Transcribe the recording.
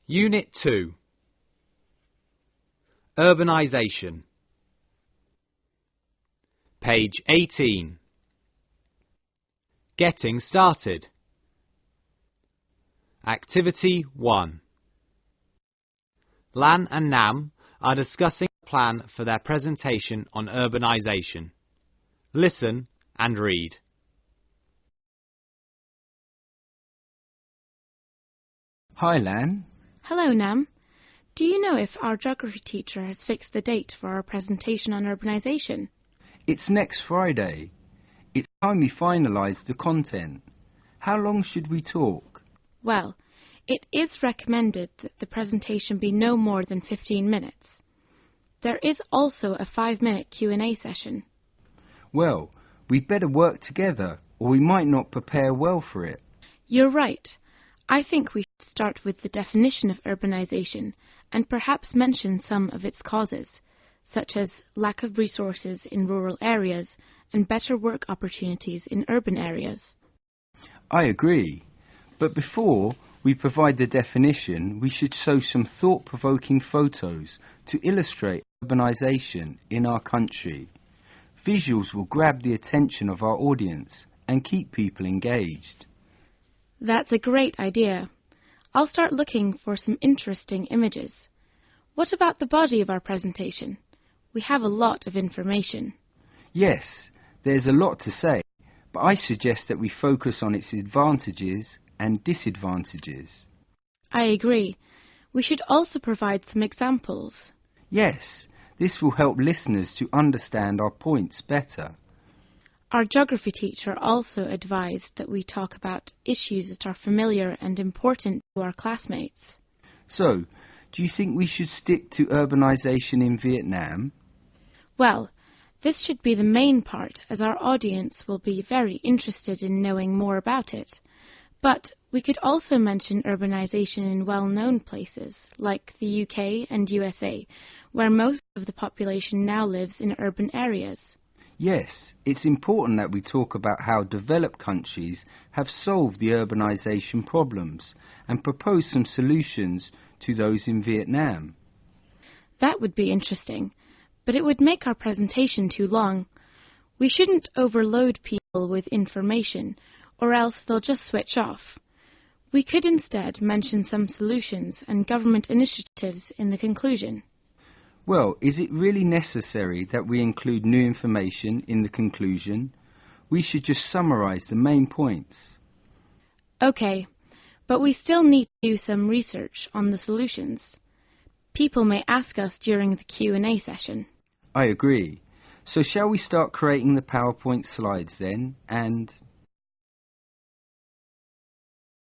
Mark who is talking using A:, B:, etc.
A: Unit 2. Urbanisation. Page 18. Getting started. Activity 1. Lan and Nam are discussing a plan for their presentation on urbanisation. Listen and read.
B: Hi, Lan.
C: Hello, Nam. Do you know if our geography teacher has fixed the date for our presentation on urbanisation?
B: It's next Friday. It's time we finalise the content. How long should we talk?
C: Well, it is recommended that the presentation be no more than 15 minutes. There is also a 5-minute Q&A session.
B: Well, we'd better work together, or we might not prepare well for it.
C: You're right. I think we should start with the definition of urbanisation and perhaps mention some of its causes, such as lack of resources in rural areas and better work opportunities in urban areas.
B: I agree. But before we provide the definition, we should show some thought-provoking photos to illustrate urbanisation in our country. Visuals will grab the attention of our audience and keep people engaged.
C: That's a great idea. I'll start looking for some interesting images. What about the body of our presentation? We have a lot of information.
B: Yes, there's a lot to say, but I suggest that we focus on its advantages and disadvantages.
C: I agree. We should also provide some examples.
B: Yes, this will help listeners to understand our points better.
C: Our geography teacher also advised that we talk about issues that are familiar and important to our classmates.
B: So, do you think we should stick to urbanisation in Vietnam?
C: Well, this should be the main part, as our audience will be very interested in knowing more about it. But we could also mention urbanisation in well-known places, like the UK and USA, where most of the population now lives in urban areas.
B: Yes, it's important that we talk about how developed countries have solved the urbanisation problems and propose some solutions to those in Vietnam.
C: That would be interesting, but it would make our presentation too long. We shouldn't overload people with information, or else they'll just switch off. We could instead mention some solutions and government initiatives in the conclusion.
B: Well, is it really necessary that we include new information in the conclusion? We should just summarise the main points.
C: Okay, but we still need to do some research on the solutions. People may ask us during the Q&A session.
B: I agree. So shall we start creating the PowerPoint slides then, and